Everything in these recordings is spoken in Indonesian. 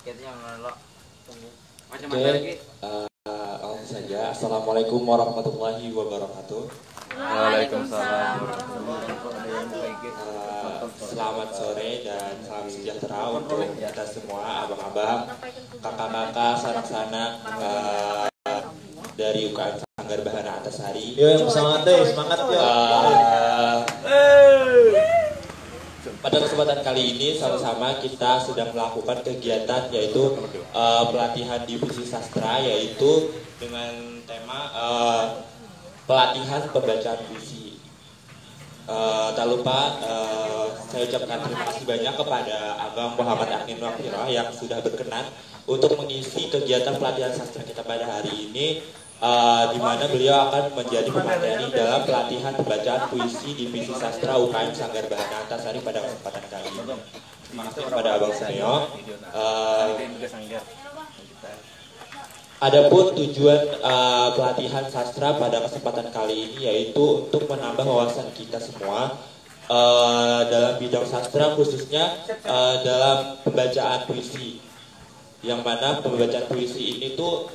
Oke, langsung saja. Assalamualaikum warahmatullahi wabarakatuh. Waalaikumsalam. Selamat sore dan salam sejahtera untuk kita semua, abang-abang, kakak-kakak, sanak-sanak dari UKM Sanggar Bahana Antasari. Yo, semangat deh, semangat yo. Pada kesempatan kali ini sama-sama kita sedang melakukan kegiatan yaitu pelatihan divisi sastra, yaitu dengan tema pelatihan pembacaan puisi. Tak lupa saya ucapkan terima kasih banyak kepada Abang Muhammad Agnin Wafirah yang sudah berkenan untuk mengisi kegiatan pelatihan sastra kita pada hari ini, di mana beliau akan menjadi pemateri dalam pelatihan pembacaan puisi divisi sastra UKM Sanggar Bahana Antasari pada kesempatan kali ini. Terima kasih kepada Abang Suneo. Adapun tujuan pelatihan sastra pada kesempatan kali ini yaitu untuk menambah wawasan kita semua dalam bidang sastra, khususnya dalam pembacaan puisi, yang mana pembacaan puisi ini tuh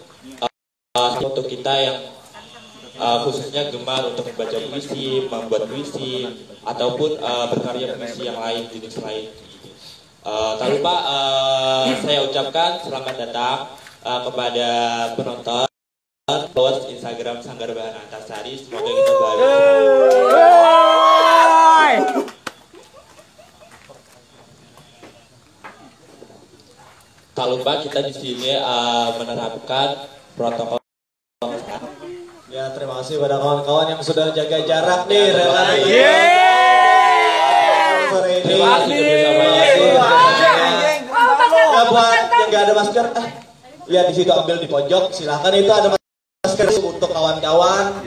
untuk kita yang khususnya gemar untuk membaca puisi, membuat puisi, ataupun berkarya puisi yang lain, jenis lain. Tak lupa saya ucapkan selamat datang kepada penonton followers Instagram Sanggar Bahana Antasari. Semoga kita bahagia. Tak lupa kita di sini menerapkan protokol. Ya, terima kasih pada kawan-kawan yang sudah jaga jarak nih, rela nih. Terima kasih kebersamaan. Ya, buat yang nggak ada masker, lihat di situ, ambil di pojok, silahkan. Itu ada masker untuk kawan-kawan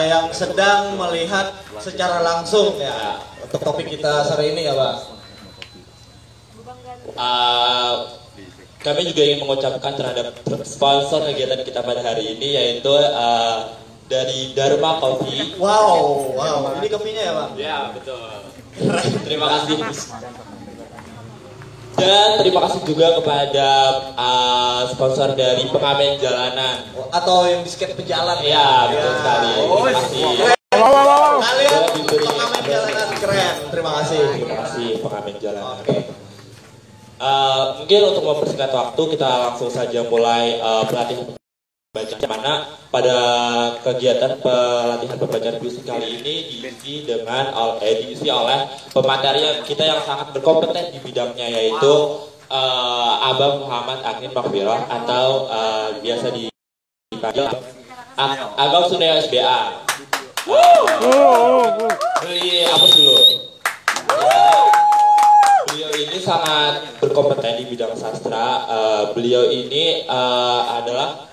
yang sedang melihat secara langsung ya untuk topik kita sore ini ya, Pak. Kami juga ingin mengucapkan terhadap sponsor kegiatan kita pada hari ini, yaitu dari Dharma Coffee. Wow, ini kopinya ya, Bang? Ya, betul. Terima kasih. Dan terima kasih juga kepada sponsor dari pengamen jalanan atau yang di skate pejalan. Ya, betul sekali. Terima kasih. Kalian pengamen jalanan keren. Terima kasih. Terima kasih pengamen jalanan. Oke. Mungkin untuk mempersingkat waktu, kita langsung saja mulai pelatihan pembacaan, mana pada kegiatan pelatihan pembacaan puisi kali ini diisi oleh pemateri kita yang sangat berkompeten di bidangnya, yaitu Abang Muhammad Agnin Wafirah atau biasa dipanggil Abang Suneo SBA. Apa dulu? Beliau ini sangat berkompeten di bidang sastra. Beliau ini adalah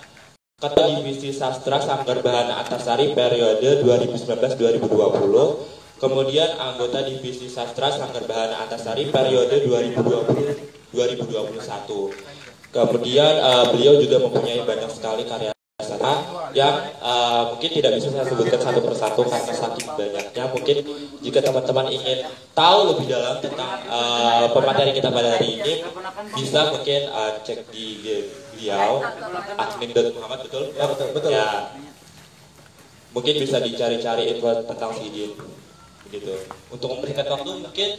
Ketua Divisi Sastra Sanggar Bahana Antasari periode 2019-2020. Kemudian anggota Divisi Sastra Sanggar Bahana Antasari periode 2020-2021. Kemudian beliau juga mempunyai banyak sekali karya sastra yang mungkin tidak bisa saya sebutkan satu persatu karena saking banyaknya. Mungkin jika teman-teman ingin tahu lebih dalam tentang pemateri kita pada hari ini, bisa mungkin cek di beliau Agnin.Muhammad, betul? Ya, betul. Ya, mungkin bisa dicari-cari info tentang Sidin begitu. Untuk memberikan waktu, mungkin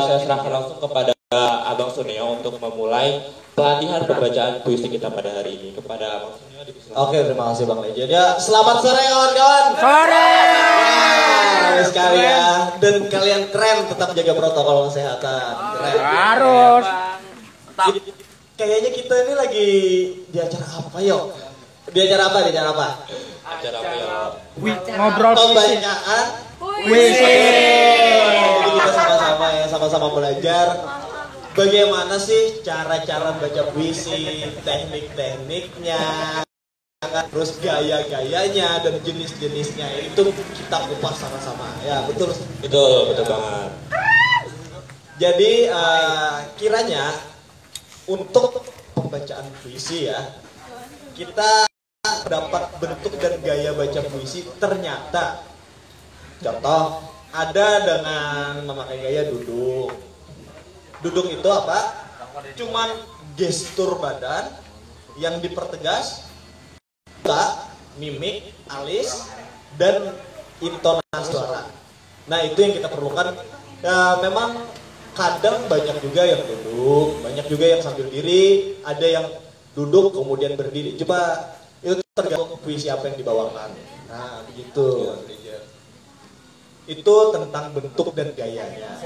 saya serahkan langsung kepada Abang Suneo untuk memulai pelatihan pembacaan puisi kita pada hari ini. Kepada Abang Suneo dipersilakan. Oke, terima kasih Bang Legend. Ya, selamat sore kawan-kawan. Sore. Ramai sekali ya. Dan kalian keren, tetap jaga protokol kesehatan. Keren. Harus. Kayaknya kita ini lagi di acara apa, yuk? Di acara apa? Acara apa ya? Ngobrol Pembacaan puisi. Jadi kita sama-sama belajar bagaimana sih cara-cara baca puisi, teknik-tekniknya, terus gaya-gayanya dan jenis-jenisnya, itu kita kupas sama-sama. Ya, betul. Betul banget. Jadi kiranya untuk pembacaan puisi ya, kita dapat bentuk dan gaya baca puisi. Ternyata contoh ada dengan memakai gaya duduk. Duduk itu apa? Cuman gestur badan yang dipertegas, mimik, alis, dan intonasi suara. Nah itu yang kita perlukan. Ya, memang kadang banyak juga yang duduk, banyak juga yang sambil diri, ada yang duduk kemudian berdiri. Coba itu tergantung puisi apa yang dibawakan. Nah begitu. Itu tentang bentuk dan gayanya.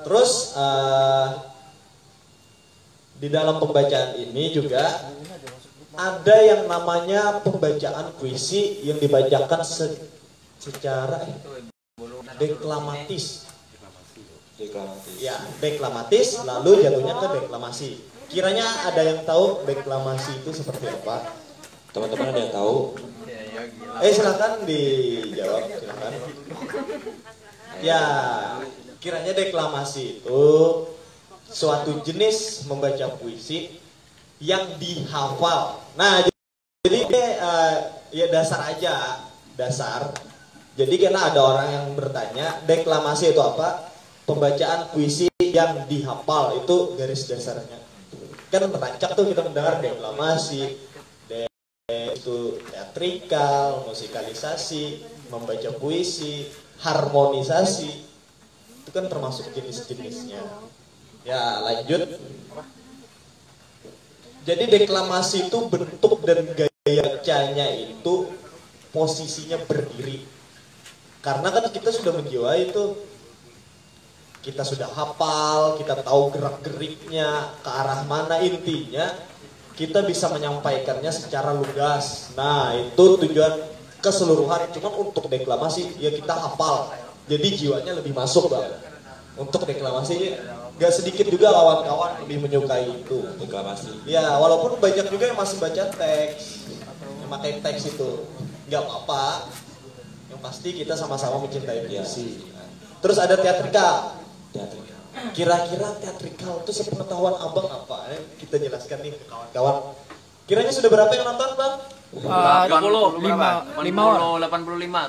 Terus di dalam pembacaan ini juga ada yang namanya pembacaan puisi yang dibacakan secara deklamatis. Ya, deklamatis lalu jatuhnya ke deklamasi. Kiranya ada yang tahu deklamasi itu seperti apa? Teman-teman ada yang tahu? Silakan dijawab, silakan. Ya, kiranya deklamasi itu suatu jenis membaca puisi yang dihafal. Nah, jadi ya dasar aja, dasar. Jadi karena ada orang yang bertanya, deklamasi itu apa? Pembacaan puisi yang dihafal, itu garis dasarnya. Kan merancak tuh kita mendengar deklamasi, itu teatrikal, musikalisasi, membaca puisi, harmonisasi. Itu kan termasuk jenis-jenisnya. Ya, lanjut. Jadi deklamasi itu bentuk dan gaya bacanya itu posisinya berdiri. Karena kan kita sudah menjiwai itu, kita sudah hafal, kita tahu gerak-geriknya, ke arah mana intinya, kita bisa menyampaikannya secara lugas. Nah itu tujuan keseluruhan. Cuman untuk deklamasi ya kita hafal, jadi jiwanya lebih masuk Bang. Untuk deklamasi gak sedikit juga kawan-kawan lebih menyukai itu deklamasi. Ya walaupun banyak juga yang masih baca teks, yang pakai teks itu gak apa-apa. Yang pasti kita sama-sama mencintai puisi. Terus ada teatrikal. Kira-kira teatrikal itu sepengetahuan abang apa? Kita jelaskan nih ke kawan-kawan. Kiranya sudah berapa yang nonton Bang? 85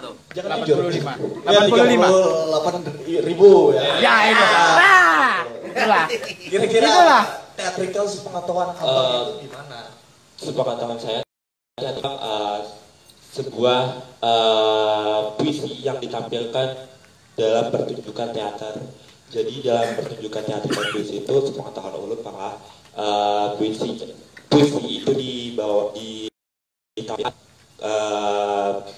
tuh. Jangan jujur. 85. Ya 38.000 ya. Ya ini. Itulah. Kira-kira Itulah. teatrikal sepengetahuan abang itu gimana? Sepengetahuan saya tentang sebuah puisi yang ditampilkan dalam pertunjukan teater. Jadi dalam pertunjukan teater dan puisi itu sepengetahuan ulun bahwa puisi itu dibawa ditampilkan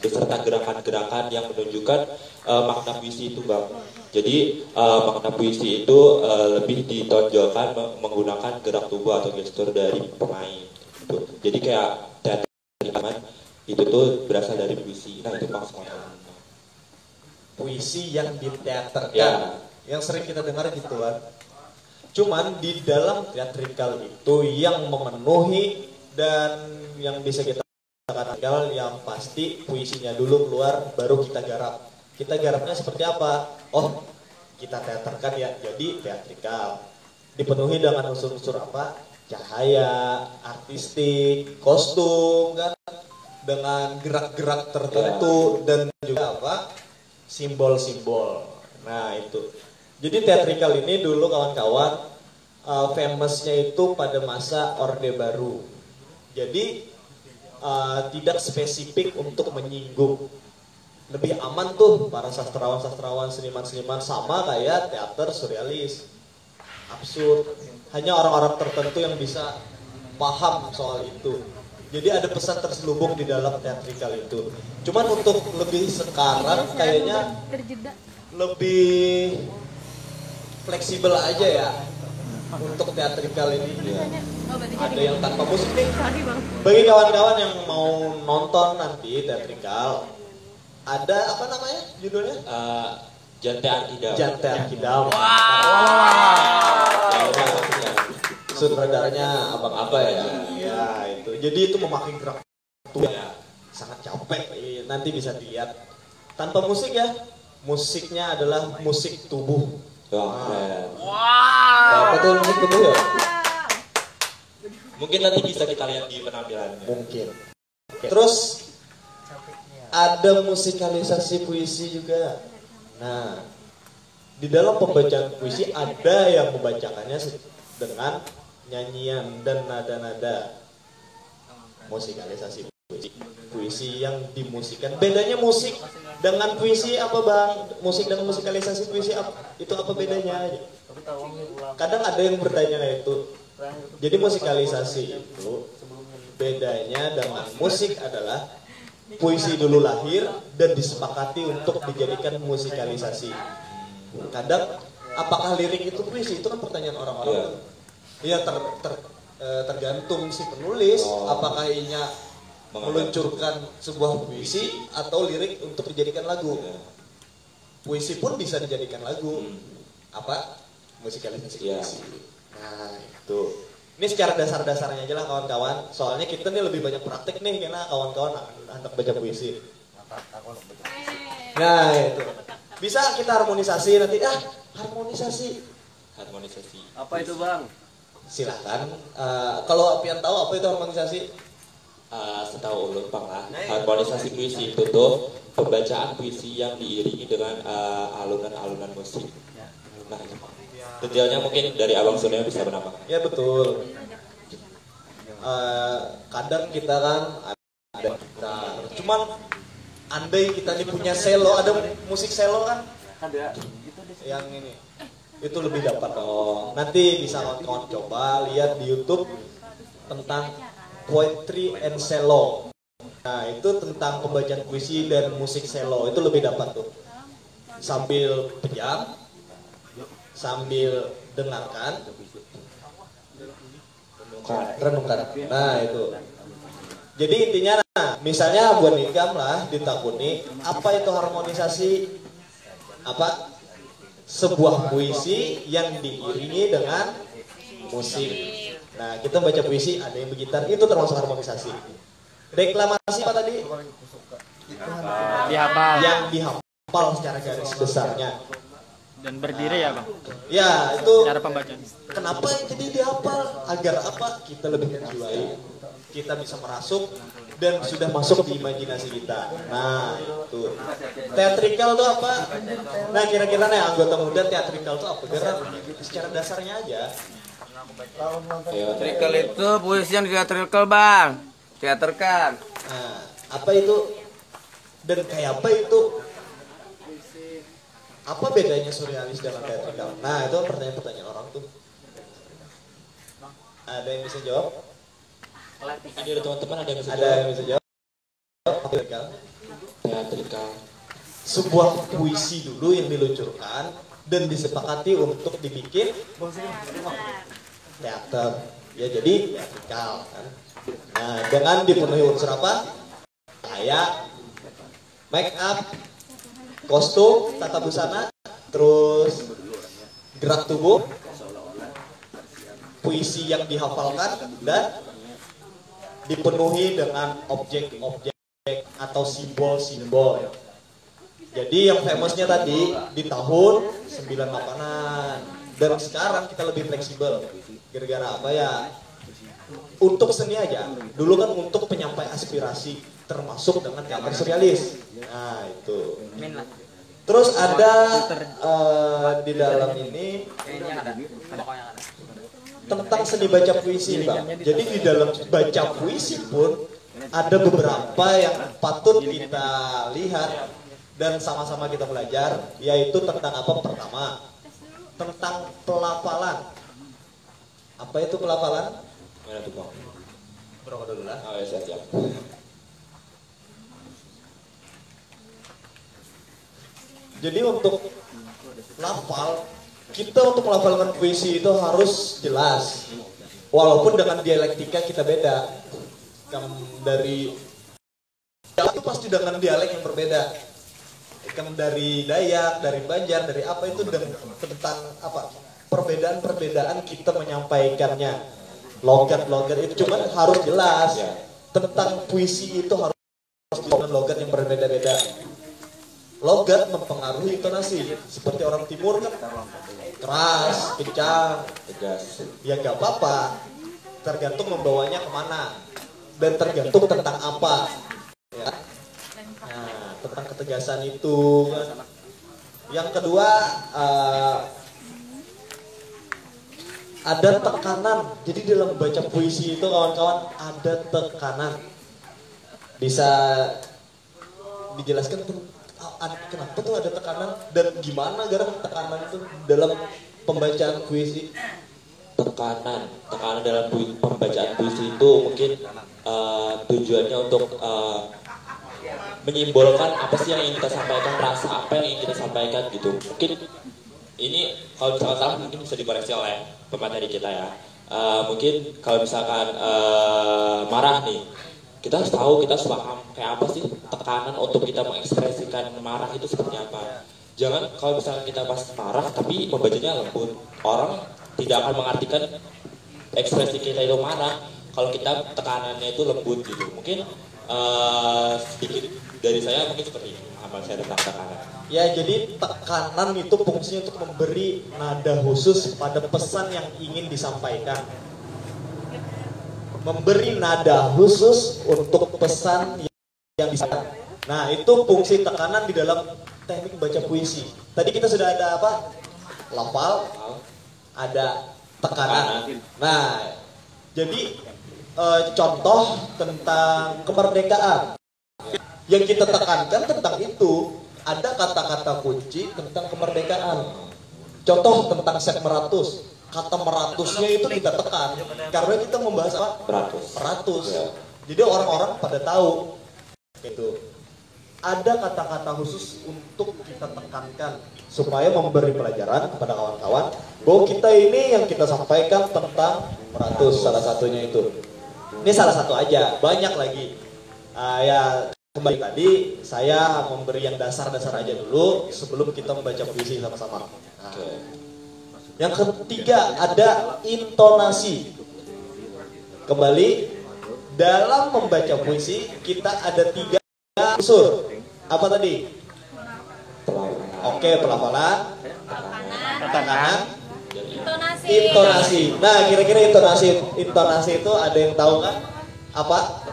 beserta gerakan-gerakan yang menunjukkan makna puisi itu Bang. Jadi makna puisi itu lebih ditonjolkan menggunakan gerak tubuh atau gestur dari pemain. Gitu. Jadi kayak teater itu tuh berasal dari puisi. Nah itu maksudnya. Puisi yang diteaterkan. Ya. Yang sering kita dengar gitu kan. Cuman di dalam teatrikal itu yang memenuhi dan yang bisa kita katakan yang pasti puisinya dulu keluar baru kita garap. Kita garapnya seperti apa? Oh, kita teaterkan ya jadi teatrikal. Dipenuhi dengan unsur-unsur apa? Cahaya, artistik, kostum kan, dengan gerak-gerak tertentu dan juga apa? Simbol-simbol. Nah, itu. Jadi teatrikal ini dulu kawan-kawan famousnya itu pada masa Orde Baru. Jadi tidak spesifik untuk menyinggung. Lebih aman tuh para sastrawan-sastrawan, seniman-seniman sama kayak teater surrealis. Absurd. Hanya orang-orang tertentu yang bisa paham soal itu. Jadi ada pesan terselubung di dalam teatrikal itu. Cuman untuk lebih sekarang kayaknya lebih fleksibel aja ya untuk teatrikal ini. Ya. Ada yang tanpa musik nih. Bagi kawan-kawan yang mau nonton nanti teatrikal, ada apa namanya judulnya? Jante Arkidam. Jante Arkidam. Sutradaranya abang apa ya? Ya itu. Jadi itu memakai gerak tubuh ya. Sangat capek. Nanti bisa dilihat. Tanpa musik ya. Musiknya adalah musik tubuh. Wow. Betul musik tubuh ya? Mungkin nanti bisa kita lihat di penampilannya. Mungkin. Terus ada musikalisasi puisi juga. Nah, di dalam pembacaan puisi ada yang membacakannya dengan nyanyian dan nada-nada. Musikalisasi puisi. Puisi yang dimusikan. Bedanya musik dengan puisi apa bang? Musik dengan musikalisasi puisi itu apa bedanya? Kadang ada yang bertanya itu. Jadi musikalisasi itu bedanya dengan musik adalah puisi dulu lahir dan disepakati untuk dijadikan musikalisasi. Kadang apakah lirik itu puisi? Itu kan pertanyaan orang-orang. Iya tergantung si penulis apakah ia meluncurkan sebuah puisi atau lirik untuk dijadikan lagu. Puisi pun bisa dijadikan lagu. Apa? Musikalisasi puisi. Nah itu. Ini secara dasar-dasarnya aja lah kawan-kawan. Soalnya kita nih lebih banyak praktek nih karena kawan-kawan hendak baca puisi. Nah itu. Bisa kita harmonisasi nanti. Harmonisasi. Apa itu bang? Silahkan. Kalau Pian tahu apa itu harmonisasi? Setahu ulun pang lah. Harmonisasi puisi itu tuh pembacaan puisi yang diiringi dengan alunan-alunan musik. Nah, detailnya mungkin dari Abang Surya bisa menambahkan. Ya betul. Kadang kita kan ada gitar. Cuman andai kita nih punya selo, ada musik selo kan? Ada. Yang ini. Itu lebih dapat. Nanti bisa kawan-kawan coba lihat di YouTube tentang poetry and cello. Nah, itu tentang pembacaan puisi dan musik cello. Itu lebih dapat tuh. Sambil pejam, sambil dengarkan, renungkan. Nah, itu. Jadi intinya, misalnya buat nikam lah ditakuni, apa itu harmonisasi? Apa? Sebuah puisi yang diiringi dengan musik. Nah, kita baca puisi ada yang bergitar, itu termasuk harmonisasi. Deklamasi apa tadi? Dihafal. Yang dihafal secara garis besarnya. Dan berdiri ya bang? Ya, itu Cara pembacaan. kenapa jadi dihafal? Agar apa? Kita lebih menjiwai. Kita bisa merasuk dan sudah masuk di imajinasi kita. Nah, itu. Teatrikal itu apa? Nah, kira-kira nih anggota muda teatrikal itu apa? Karena secara dasarnya aja. Teatrikal itu puisi yang teatrikal bang. Teaterkan. Nah, apa itu? Dan kayak apa itu? Apa bedanya surrealis dengan teatrikal? Nah, itu pertanyaan-pertanyaan orang tuh. Ada yang bisa jawab? Ini ada teman-teman ada yang bisa Ada jawab. yang bisa jawab? Teatrikal. Teatrikal. Sebuah puisi dulu yang diluncurkan dan disepakati untuk dibikin teater. Ya jadi teatrikal kan. Nah, dengan dipenuhi unsur apa? Kayak make up, kostum, tata busana, terus gerak tubuh, puisi yang dihafalkan dan dipenuhi dengan objek-objek atau simbol-simbol. Jadi yang famousnya tadi di tahun 98-an. Dan sekarang kita lebih fleksibel. Gara-gara apa ya? Untuk seni aja. Dulu kan untuk penyampai aspirasi termasuk dengan teater surrealis. Nah, itu. Terus ada di dalam ini tentang seni baca puisi, Bang. Jadi di dalam baca puisi pun ada beberapa yang patut kita lihat dan sama-sama kita belajar, yaitu tentang apa? Pertama, tentang pelafalan. Apa itu pelafalan? Mana tuh bang? Berapa dulu lah? Oh ya siap. Jadi untuk lafal, kita untuk melafalkan puisi itu harus jelas. Walaupun dengan dialektika kita beda. Dari itu pasti dengan dialek yang berbeda. Dari Dayak, dari Banjar, dari apa itu tentang apa? Perbedaan-perbedaan kita menyampaikannya. Logat-logat itu cuma harus jelas. Tentang puisi itu harus dengan logat yang berbeda-beda. Logat mempengaruhi intonasi. Seperti orang timur kan keras, kencang, tegas. Ya gak apa-apa. Tergantung membawanya kemana. Dan tergantung tentang apa. Ya. Nah, tentang ketegasan itu kan. Yang kedua ada tekanan. Jadi dalam membaca puisi itu kawan-kawan ada tekanan. Bisa dijelaskan kenapa tuh ada tekanan dan gimana gara tekanan itu dalam pembacaan puisi? Tekanan dalam pembacaan puisi itu mungkin tujuannya untuk menyimbolkan apa sih yang ingin kita sampaikan, rasa apa yang ingin kita sampaikan gitu. Mungkin ini kalau misalkan salah mungkin bisa dikoreksi oleh pemateri kita ya. Mungkin kalau misalkan marah nih, kita harus tahu, kita harus paham kayak apa sih tekanan untuk kita mengekspresikan marah itu seperti apa. Jangan kalau misalkan kita pas marah tapi membacanya lembut, orang tidak akan mengartikan ekspresi kita itu marah kalau kita tekanannya itu lembut gitu. Mungkin sedikit dari saya mungkin seperti ini pemahaman saya tentang tekanan. Ya, jadi tekanan itu fungsinya untuk memberi nada khusus pada pesan yang ingin disampaikan. Memberi nada khusus untuk pesan yang disampaikan. Nah, itu fungsi tekanan di dalam teknik membaca puisi. Tadi kita sudah ada apa? Lafal, ada tekanan. Nah, jadi contoh tentang kemerdekaan yang kita tekankan tentang itu. Ada kata-kata kunci tentang kemerdekaan. Contoh tentang Sek Meratus. Kata meratusnya itu kita tekan karena kita membahas apa? Meratus. Ya. Jadi orang-orang pada tahu gitu. Ada kata-kata khusus untuk kita tekankan supaya memberi pelajaran kepada kawan-kawan bahwa kita ini yang kita sampaikan tentang meratus, salah satunya itu. Ini salah satu aja, banyak lagi. Ya kembali tadi saya memberi yang dasar-dasar aja dulu sebelum kita membaca puisi sama-sama. Yang ketiga ada intonasi. Kembali dalam membaca puisi kita ada 3 unsur. Apa tadi? Oke, pelafalan, tekanan, intonasi. Nah, kira-kira intonasi itu ada yang tahu kan? Apa?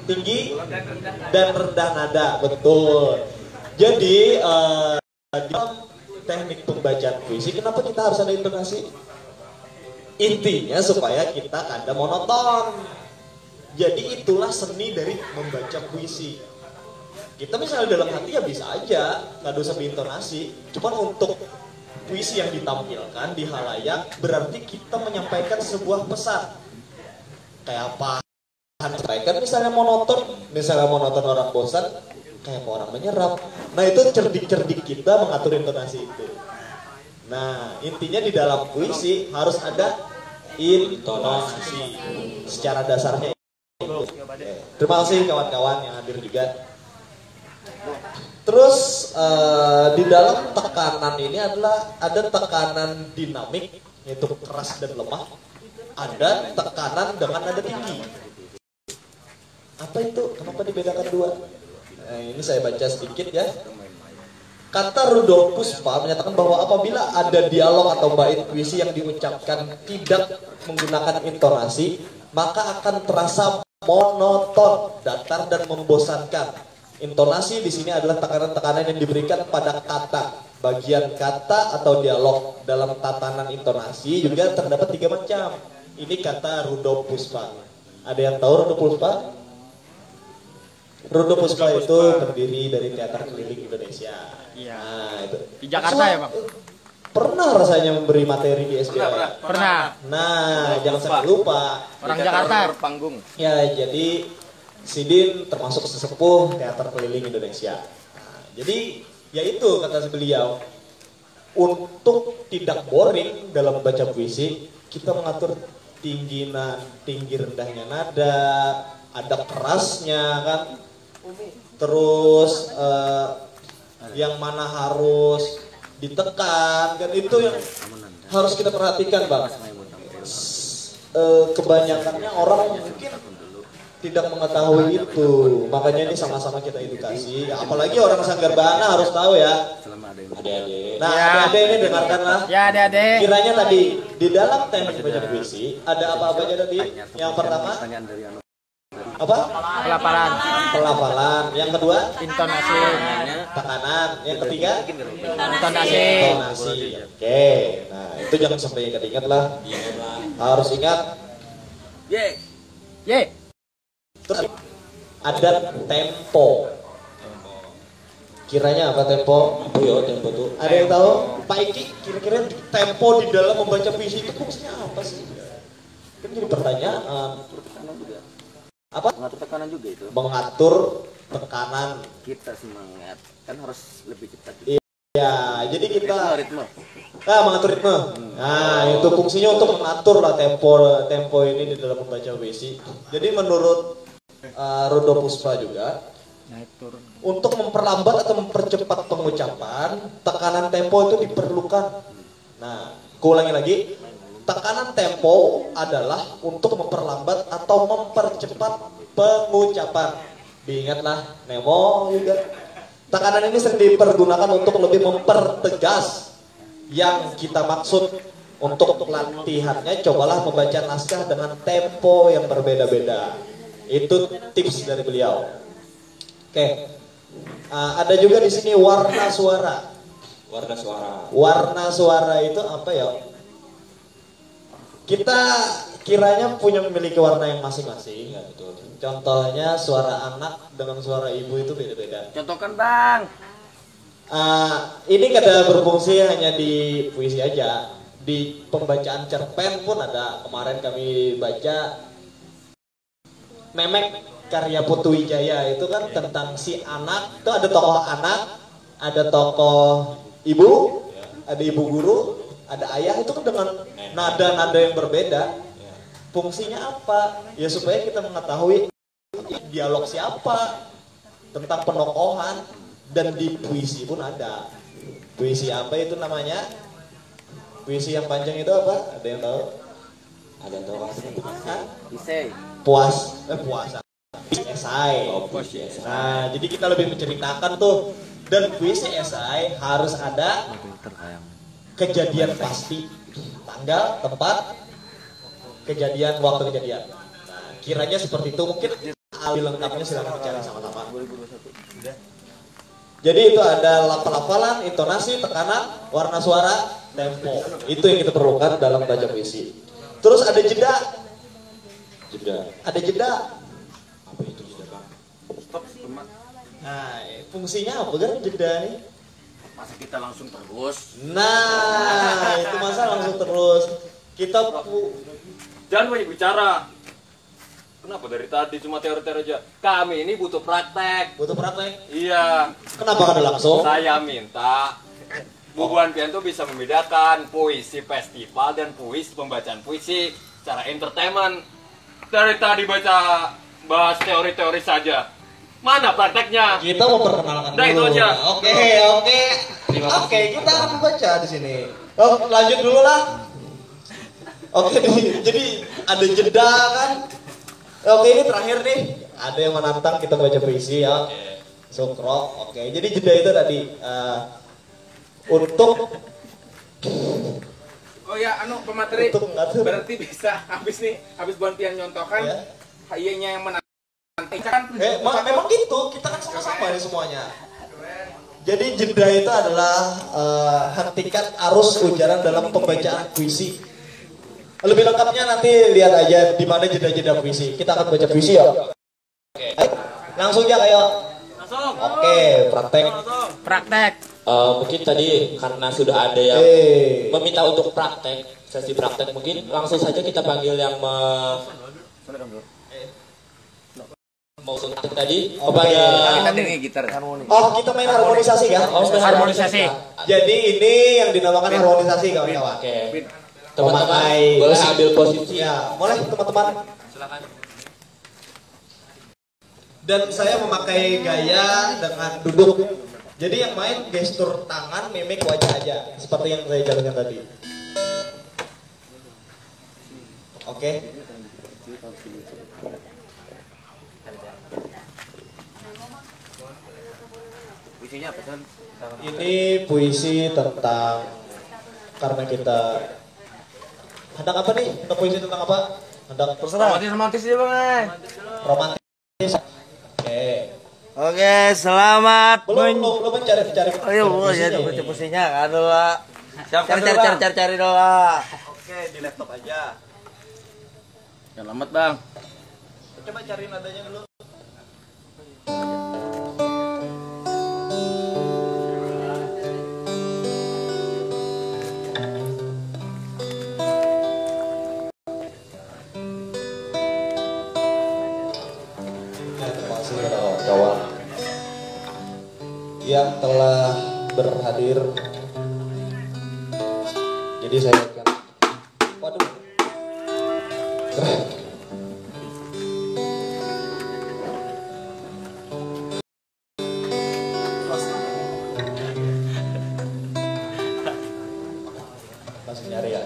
Tinggi dan rendah nada, betul. Jadi dalam teknik pembacaan puisi, kenapa kita harus ada intonasi? Intinya supaya kita kada monoton. Jadi itulah seni dari membaca puisi. Kita misalnya dalam hati ya bisa aja, nggak usah intonasi. Cuman untuk puisi yang ditampilkan di halayak berarti kita menyampaikan sebuah pesan. Kayak apa? Sampaikan misalnya monoton orang bosan, kayak orang menyerap. Nah itu cerdik-cerdik kita mengatur intonasi itu. Nah intinya di dalam puisi harus ada intonasi. Secara dasarnya itu. Terima kasih kawan-kawan yang hadir juga. Terus di dalam tekanan ini ada tekanan dinamik yaitu keras dan lemah. Ada tekanan dengan nada tinggi. Apa itu? Kenapa dibedakan dua? Ini saya baca sedikit ya. Kata Rudolf Puspa menyatakan bahwa apabila ada dialog atau bait puisi yang diucapkan tidak menggunakan intonasi, maka akan terasa monoton, datar dan membosankan. Intonasi di sini adalah tekanan-tekanan yang diberikan pada kata, bagian kata atau dialog. Dalam tatanan intonasi juga terdapat 3 macam. Ini kata Rudolf Puspa. Ada yang tahu Rudolf Puspa? Rudolf Puspa itu terdiri dari Teater Keliling Indonesia. Iya. Nah, itu. Di Jakarta ya, Bang? Pernah rasanya memberi materi di SBM? Pernah. Nah, jangan sampai lupa. Orang Jakarta. Panggung. Ya, jadi Sidin termasuk sesepuh Teater Keliling Indonesia. Nah, jadi, ya itu kata beliau. Untuk tidak boring dalam membaca puisi, kita mengatur tinggi rendahnya nada, ada kerasnya kan. Terus yang mana harus ditekan kan, itu yang harus kita perhatikan, Bang. Kebanyakannya orang mungkin tidak mengetahui itu, makanya ini sama-sama kita edukasi. Ya, apalagi orang Sanggar-Bahana harus tahu ya. Adik-adik. Nah, ya. Adik-adik ini dengarkanlah. Ya, adik-adik. Kiranya tadi di dalam teknik baca puisi ada apa-apa aja tadi? Yang pertama Apa? Pelafalan. Pelafalan. Yang kedua? Intonasi. Tekanan. Yang ketiga? Intonasi. Intonasi. Oke. Nah, itu jangan sampai ingat-ingat lah. Harus ingat. Ye. Terus ada tempo. Kiranya apa tempo? Apa ya tempo tuh? Ada yang tahu? Pak Iki, kira-kira tempo di dalam membaca puisi itu fungsinya apa sih? Kan jadi pertanyaan. Apa? Mengatur tekanan juga itu. Mengatur tekanan. Kita semangat kan harus lebih cepat. Ya, jadi kita Ritme. mengatur ritme. Nah, itu fungsinya untuk mengatur lah tempo ini di dalam membaca puisi. Jadi menurut Rudo Puspa juga, Naik turun. untuk memperlambat atau mempercepat pengucapan, tekanan tempo itu diperlukan. Nah, kuulangi lagi, tekanan tempo adalah untuk memperlambat atau mempercepat pengucapan. Diingatlah, Nemo juga. Tekanan ini sering dipergunakan untuk lebih mempertegas yang kita maksud. Untuk latihannya, cobalah membaca naskah dengan tempo yang berbeda-beda. Itu tips dari beliau. Oke, ada juga di sini warna suara. Warna suara. Warna suara itu apa ya? Kita kiranya punya memiliki warna yang masing-masing. Ya, betul. Contohnya suara anak dengan suara ibu itu beda-beda. Contohkan bang. Ini kada berfungsi hanya di puisi aja. Di pembacaan cerpen pun ada. Kemarin kami baca Memek karya Putu Wijaya, itu kan tentang si anak. Itu ada tokoh anak, ada tokoh ibu, ada ibu guru, ada ayah. Itu kan dengan nada-nada yang berbeda. Fungsinya apa? Ya supaya kita mengetahui dialog siapa, tentang penokohan. Dan di puisi pun ada. Puisi apa itu namanya? Puisi yang panjang itu apa? Ada yang tahu? Ada yang tahu Hah? Isai. Puasa. Esai. Oh, puisi esai. Nah, jadi kita lebih menceritakan tuh. Dan puisi esai harus ada kejadian pasti, tanggal, tempat, kejadian, waktu kejadian. Nah, kiranya seperti itu. Mungkin lebih lengkapnya silahkan dicari sama-sama. Jadi itu ada lafal-lafalan, intonasi, tekanan, warna suara, tempo. Itu yang kita perlukan dalam baca puisi. Terus ada jeda. Ada jeda. Apa itu jeda, Bang? Nah, fungsinya apa kan jeda nih? Masa kita langsung terus? Nah, itu masa langsung terus. Kita Jangan banyak bicara. Kenapa dari tadi cuma teori-teori aja? Kami ini butuh praktek. butuh praktek. Iya. Kenapa kada langsung? Saya minta Bu Buan Pianto bisa membedakan puisi festival dan puisi pembacaan puisi secara entertainment. Dari tadi bahas teori-teori saja. Mana prakteknya? Kita mau perkenalkan Nah, itu dulu. aja. Oke, kita akan membaca di sini. Oh, lanjut dulu lah. Oke, jadi ada jeda kan? Oke, ini terakhir nih. Ada yang menantang kita baca puisi ya. Sukro. Oke, jadi jeda itu tadi untuk Oh ya, pemateri Untuk mengatur. berarti bisa habis Buan Pian nyontohkan Ya. HY-nya yang menanti kan. Memang gitu, kita kan sama-sama nih semuanya. Jadi jeda itu adalah hentikan arus ujaran dalam pembacaan puisi. Lebih lengkapnya nanti lihat aja di mana jeda-jeda puisi. Kita akan baca puisi ya. Ayo, langsung aja kayak. Oke, praktek. Praktek. Mungkin tadi karena sudah ada yang meminta untuk praktek, sesi praktek, mungkin langsung saja kita panggil yang mau praktek tadi kepada Kita dengar gitar. Oh, kita main harmonisasi kan? Harmonisasi. Jadi ini yang dinamakan harmonisasi kawan-kawan. Oke. Teman-teman Memakai boleh ambil posisi. Ya, boleh teman-teman. Silakan. Dan saya memakai gaya dengan duduk. Jadi yang main gestur tangan, mimik wajah aja, seperti yang saya jalankan tadi. Oke. Puisinya apa kan? Ini puisi tentang karena kita hendak apa nih? Hendak puisi tentang apa? Hendak Romantis aja bang. romantis. Oke. Oke, selamat. Belum cari. Ayo, ya baca puisinya kan dulu lah. Cari dulu lah. Oke, di laptop aja. Selamat bang. Coba cari nadanya dulu. Terima kasih kawan-kawan yang telah berhadir. Jadi saya akan, waduh, keren. Masih nyari ya.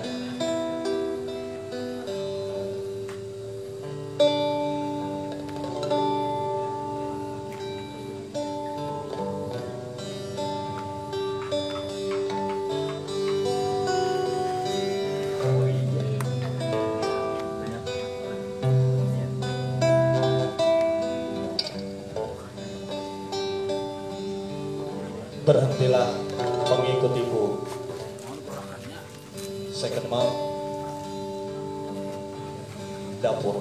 Berhentilah mengikutiku, second mouth dapur.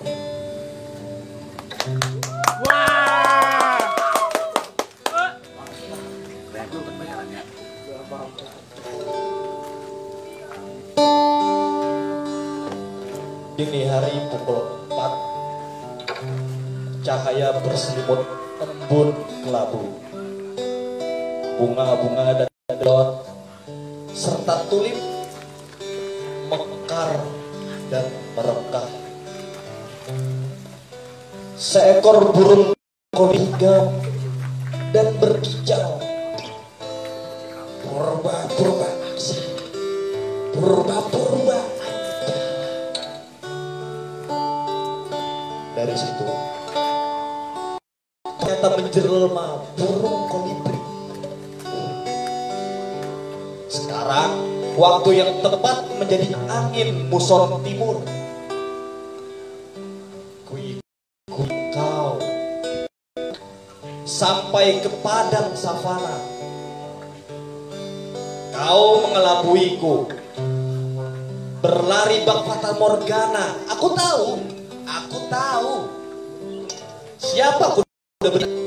Dini hari pukul 4, cahaya berselimut embun kelabu. Bunga-bunga dan dot serta tulip mekar dan merekah. Seekor burung koligam dan berkicau. Purba aksa, purba. Dari situ ternyata menjelma burung kolibri. Sekarang waktu yang tepat menjadi angin muson timur. Kuikut kau sampai ke padang savana. Kau mengelabuiku, berlari bak fata morgana. Aku tahu siapa kuda betina.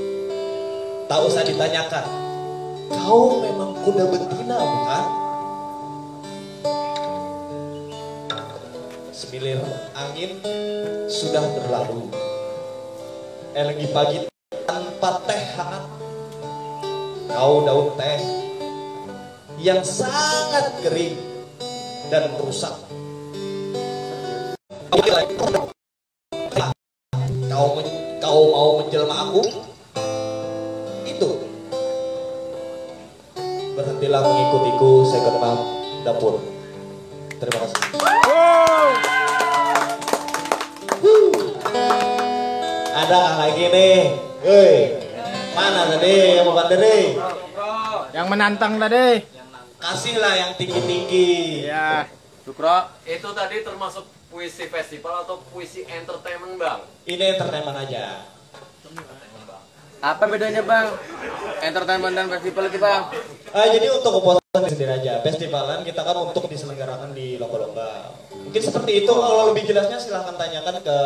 Tak usah ditanyakan, kau memang kuda betina bukan? Semilir angin sudah berlalu. Lagi pagi tanpa teh hangat. Kau daun teh yang sangat kering dan rusak. Kau mau menjelma aku? Itu. Berhentilah mengikutiku, second mouth dapur. Terima kasih. Ada lagi nih. Hei, mana tadi yang mau tadi? Yang menantang tadi. Kasihlah yang tinggi-tinggi. Ya. Sukro, itu tadi termasuk puisi festival atau puisi entertainment bang? Ini entertainment aja. Apa bedanya bang? Entertainment dan festival itu bang? Jadi untuk kepuasan sendiri aja. Festivalan kita kan untuk diselenggarakan di lomba-lomba. Mungkin seperti itu. Kalau lebih jelasnya silahkan tanyakan ke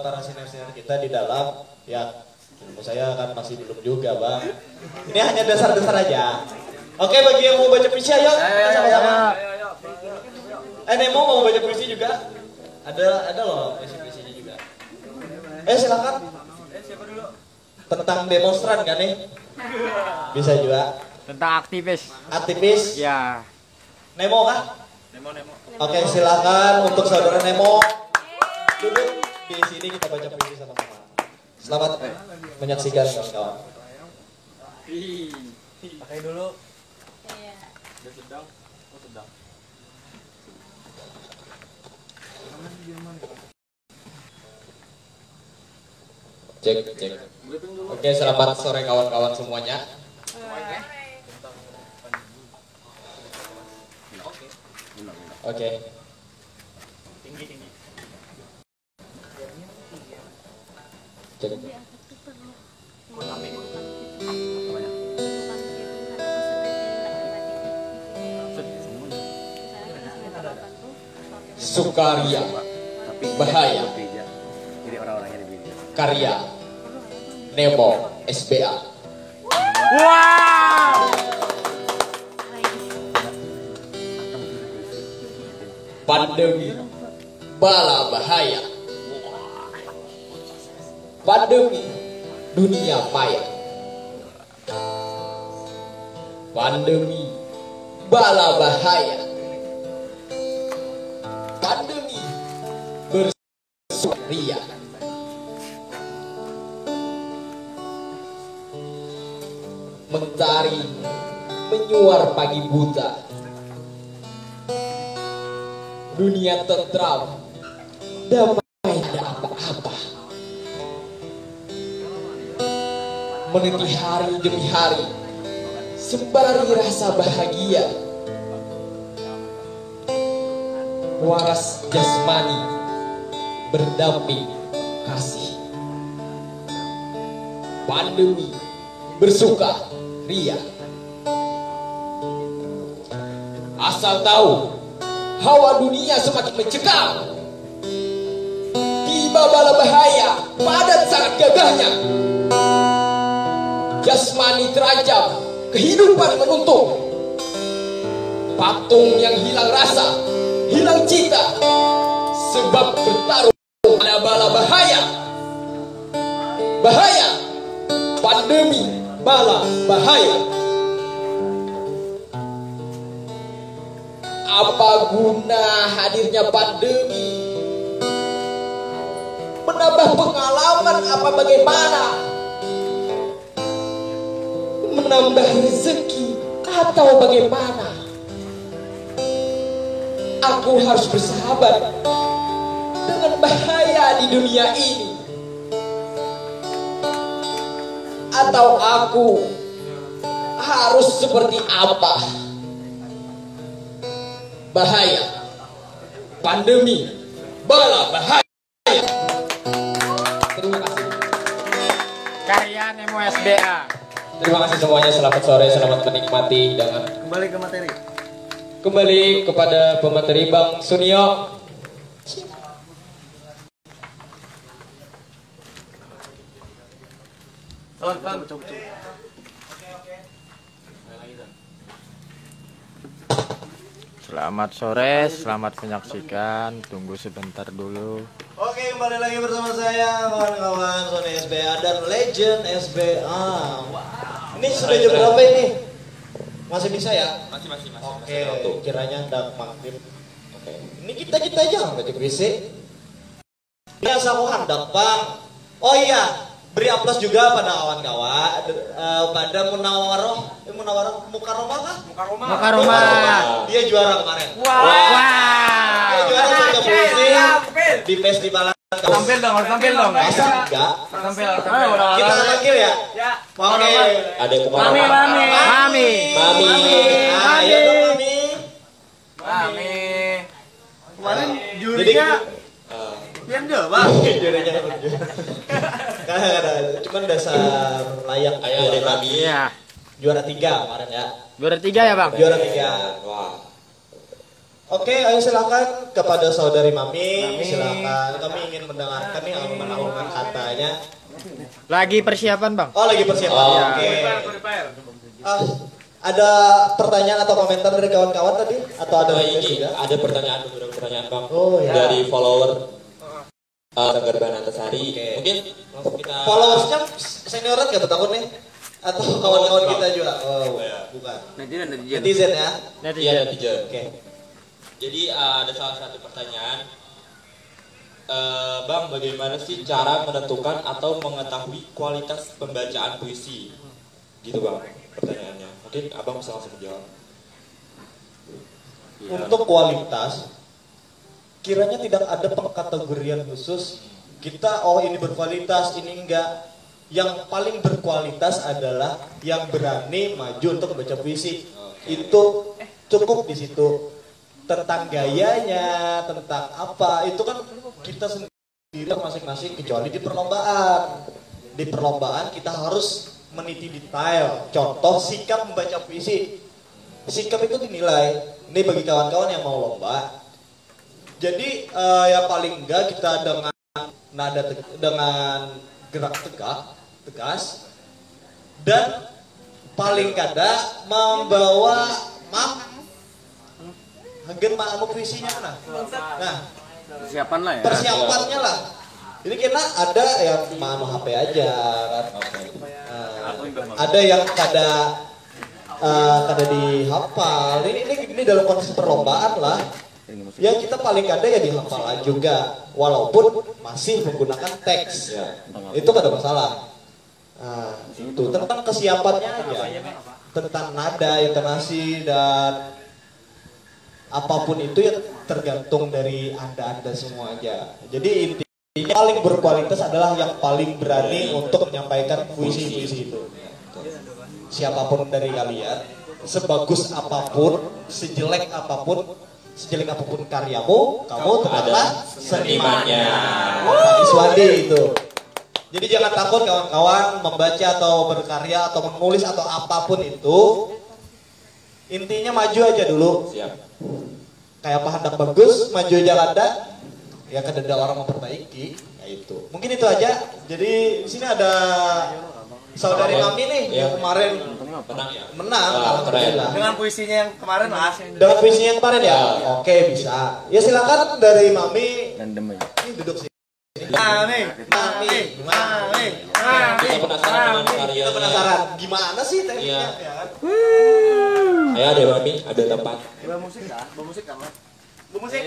para senior-senior kita di dalam. Ya, ilmu saya kan masih belum juga bang. Ini hanya dasar-dasar aja. Oke, bagi yang mau baca puisi ayo sama-sama. Nemo mau baca puisi juga? Ada loh puisi-puisinya juga. Silakan. Siapa dulu? Tentang demonstran kan nih? Bisa juga. Tentang aktivis. Aktivis? Ya. Nemo kah? Nemo. Oke, silakan untuk saudara Nemo. Duduk di sini kita baca puisi sama-sama. Selamat menyaksikan kawan-kawan. Pakai dulu. Sedang. Cek. Oke, selamat sore kawan-kawan semuanya. Oke. Sukaria, bahaya. Jadi orang-orangnya di video. Karya Nemo SBA. Wow. Pandemi bala bahaya. Pandemi dunia maya. Pandemi bala bahaya. Pandemi bersuria. Mentari menyuar pagi buta. Dunia tentram, damai tidak apa-apa. Meniti hari demi hari, sembari rasa bahagia. Waras jasmani, berdamping kasih. Pandemi bersuka ria. Asal tahu, hawa dunia semakin mencekam. Tiba bala bahaya, padat sangat gagahnya. Jasmani terancam, kehidupan menuntung. Patung yang hilang rasa, hilang cita, sebab bertaruh ada bala bahaya. Bahaya, pandemi bala bahaya. Apa guna hadirnya pandemi? Menambah pengalaman apa bagaimana? Menambah rezeki atau bagaimana? Aku harus bersahabat dengan bahaya di dunia ini. Atau aku harus seperti apa? Bahaya, pandemi, bala bahaya. Terima kasih. Karya Nemo SBA. Terima kasih semuanya. Selamat sore, selamat menikmati. Dengan Kembali ke materi. kembali kepada pemateri Bang Sunio. Selamat sore, selamat menyaksikan. Tunggu sebentar dulu. Oke, kembali lagi bersama saya kawan-kawan Sony SBA dan Legend SBA. Wah, ini sudah jam berapa ini? Masih bisa ya? Masih. Oke, kiranya udah maghrib. Oke, ini kita aja nggak berisik. Biasa aku hendak bang. Oh iya, beri aplaus juga pada kawan-kawan, pada Munawaroh Mukaromah kan? Mukaromah. Dia juara kemarin. Wow. Dia juara lomba puisi di festival. Tampil dong. Masa enggak? Tampil. Kita panggil ya? Ya. Oke. Ada yang Mami. Mami. Ayo dong Mami. Kemarin jurinya Pian deh, Bang. Jurinya Enggak ada. Cuman dasar layak. Ayo ada Mami. Iya. Juara 3 kemarin ya. Juara 3 ya, Bang? Juara 3. Wah. Oke, ayo silakan kepada saudari Mami. Silakan. Kami ingin mendengarkan nih alun-alun katanya. Lagi persiapan, Bang. Oh, lagi persiapan. Oh, Oke. Ada pertanyaan atau komentar dari kawan-kawan tadi? Atau ada Ini ada beberapa pertanyaan Bang Oh, ya. dari follower Tegar Antasari. Oke. Mungkin langsung kita Followersnya senioran gak bertakun nih? Atau kawan-kawan kita juga? Oh, bukan. Netizen ya? Iya, netizen. Oke. Jadi ada salah satu pertanyaan, Bang, bagaimana sih cara menentukan atau mengetahui kualitas pembacaan puisi? Gitu Bang, pertanyaannya. Mungkin Abang bisa langsung menjawab. Untuk kualitas, kiranya tidak ada pengkategorian khusus. Kita, oh ini berkualitas, ini enggak. Yang paling berkualitas adalah yang berani maju untuk membaca puisi. Itu cukup di situ. Tentang gayanya, tentang apa, itu kan kita sendiri diri masing-masing kecuali di perlombaan. Di perlombaan kita harus meniti detail. Contoh sikap membaca puisi. Sikap itu dinilai. Ini bagi kawan-kawan yang mau lomba. Jadi ya paling enggak kita dengan nada dengan gerak tegas dan paling kada membawa hagen mau puisinya mana? Nah, Persiapan lah ya. persiapannya lah. Jadi kena ada yang mau HP aja kan. Ada yang kada dihafal. Ini dalam konteks perlombaan lah. Ya kita paling kada ya dihafalan juga, walaupun masih menggunakan teks. Itu kada masalah. Nah, itu tentang kesiapannya aja, tentang nada, intonasi dan apapun itu ya tergantung dari anda semua aja. Jadi intinya paling berkualitas adalah yang paling berani untuk menyampaikan puisi-puisi itu. Siapapun dari kalian, sebagus apapun, sejelek apapun karyamu, kamu tetaplah senimannya. Pak Iswandi itu. Jadi jangan takut kawan-kawan membaca atau berkarya atau menulis atau apapun itu. Intinya maju aja dulu. Siap. Kayak apa hendak bagus, maju aja lada. Ya kan ada orang memperbaiki. Ya itu. Mungkin itu aja. Jadi di sini ada saudari kami nih yang kemarin menang. Alhamdulillah. Dengan puisinya yang kemarin lah. Dengan puisinya yang kemarin ya? Oke, bisa. Ya silakan dari Mami. Ini duduk sini. Mami. Kita penasaran dengan karyanya. Kita penasaran gimana sih tekniknya? Iya. Ya kan? Ayo deh Mami, ambil tempat. Musik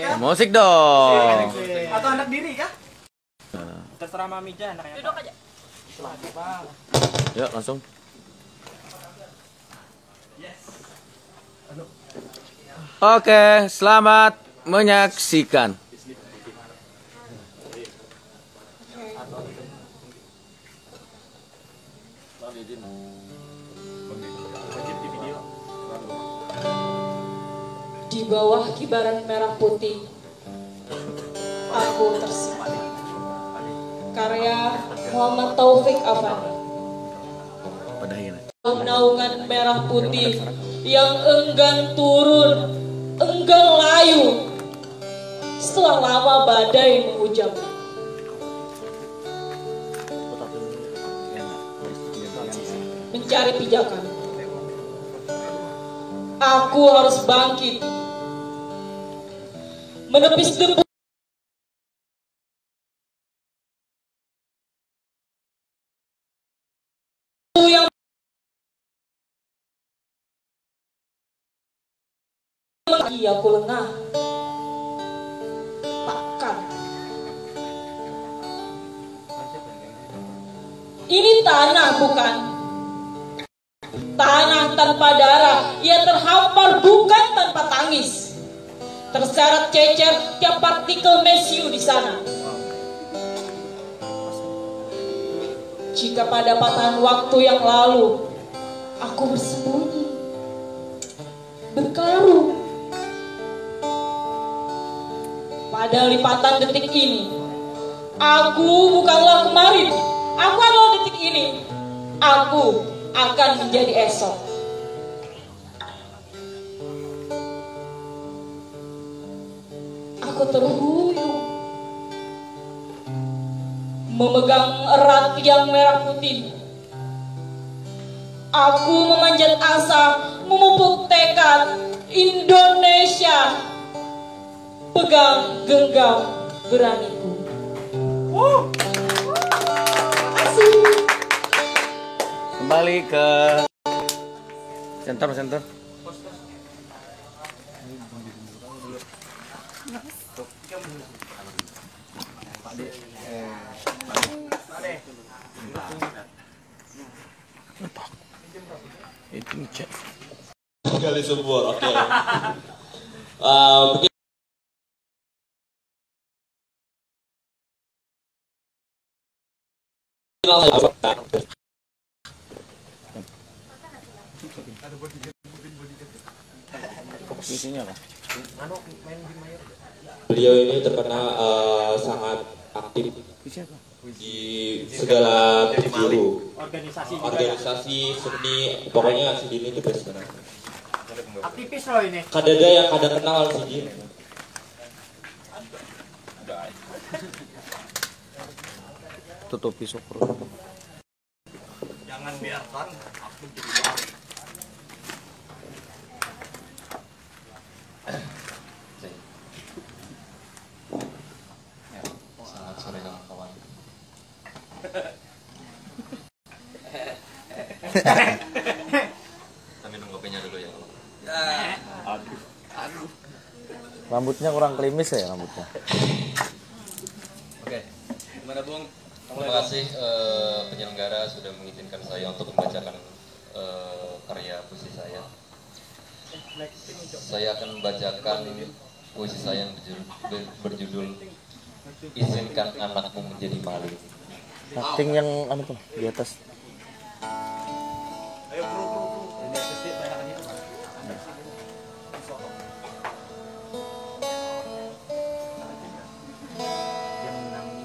kah? Musik dong. Atau anak diri kah? Terserah Mami aja anaknya. Duduk aja. Yuk langsung. Oke, selamat menyaksikan. Di bawah kibaran merah putih, aku tersimpan. Karya Muhammad Taufik Afandi. Naungan merah putih yang enggan turun, enggan layu. Setelah lama badai menghujam. Mencari pijakan. Aku harus bangkit. Menepis debu yang aku lengah. Takkan. Ini tanah bukan? Tanah tanpa darah, ia terhampar bukan tanpa tangis. Terseret cecer tiap partikel mesiu di sana. Jika pada patahan waktu yang lalu aku bersembunyi, berkarung, pada lipatan detik ini, aku bukanlah kemarin, aku adalah detik ini. Aku akan menjadi esok. Aku terhuyung, memegang erat yang merah putih. Aku memanjat asa, memupuk tekad Indonesia. Pegang genggam beraniku. Kembali ke center. Itu cek. Kali subur, oke. Mungkin Isinya apa? beliau ini terkenal sangat aktif di segala penjuru, organisasi seni, pokoknya si Dini itu best banget. Aktivis loh ini. Kadada yang kada kenal si Dini. Tutupi syukur. Jangan biarkan aku jadi bang. Selamat sore kawan-kawan. Kita minum kopinya dulu ya. Aduh. Rambutnya kurang klimis ya rambutnya. Oke, gimana Bung? Terima kasih penyelenggara sudah mengizinkan saya untuk membacakan karya puisi saya. Saya akan membacakan puisi saya yang berjudul Izinkan Anakmu Menjadi Maling. Acting yang anu tuh di atas. Ayo bro.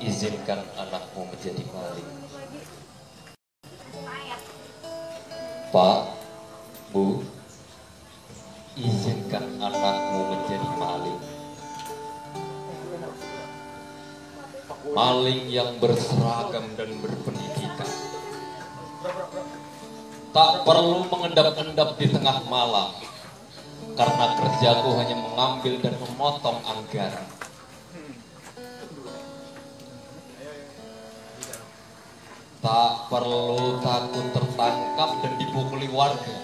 Izinkan anakmu menjadi maling. Pak, Bu, izinkan anakmu menjadi maling. Maling yang berseragam dan berpendidikan. Tak perlu mengendap-endap di tengah malam, karena kerjaku hanya mengambil dan memotong anggaran. Tak perlu takut tertangkap dan dipukuli warga,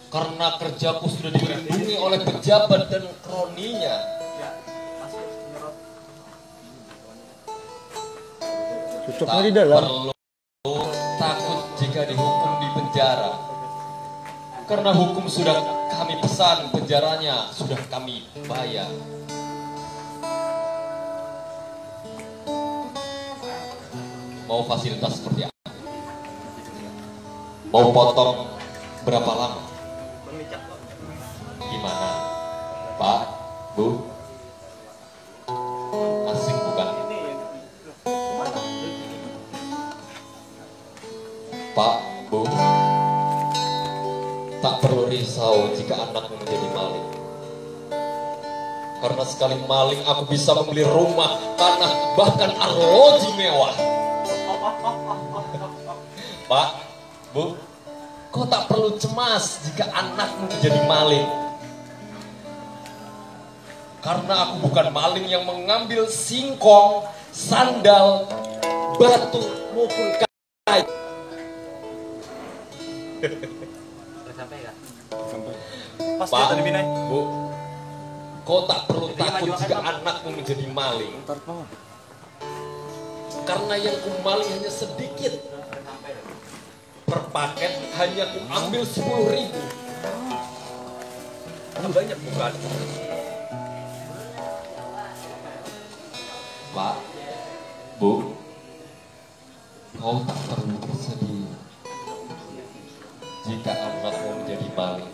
karena kerjaku sudah dilindungi oleh pejabat dan kroninya. Cucuknya di dalam. Perlu takut jika dihukum di penjara, karena hukum sudah kami pesan, penjaranya sudah kami bayar. Mau fasilitas seperti apa? Mau potong berapa lama? Gimana? Pak, Bu? Asik bukan? Pak, Bu, tak perlu risau jika anakmu menjadi maling. Karena sekali maling aku bisa membeli rumah, tanah, bahkan arloji mewah. Pak, Bu, kau tak perlu cemas jika anakmu menjadi maling. Karena aku bukan maling yang mengambil singkong, sandal, batu, maupun kayu. Pak, Bu, kau tak perlu takut jika anakmu menjadi maling. Karena yang ku maling hanya sedikit. Per paket hanya ku ambil 10.000. Banyak bukan? Pak, Bu, kau tak perlu bersedih jika anakmu menjadi maling.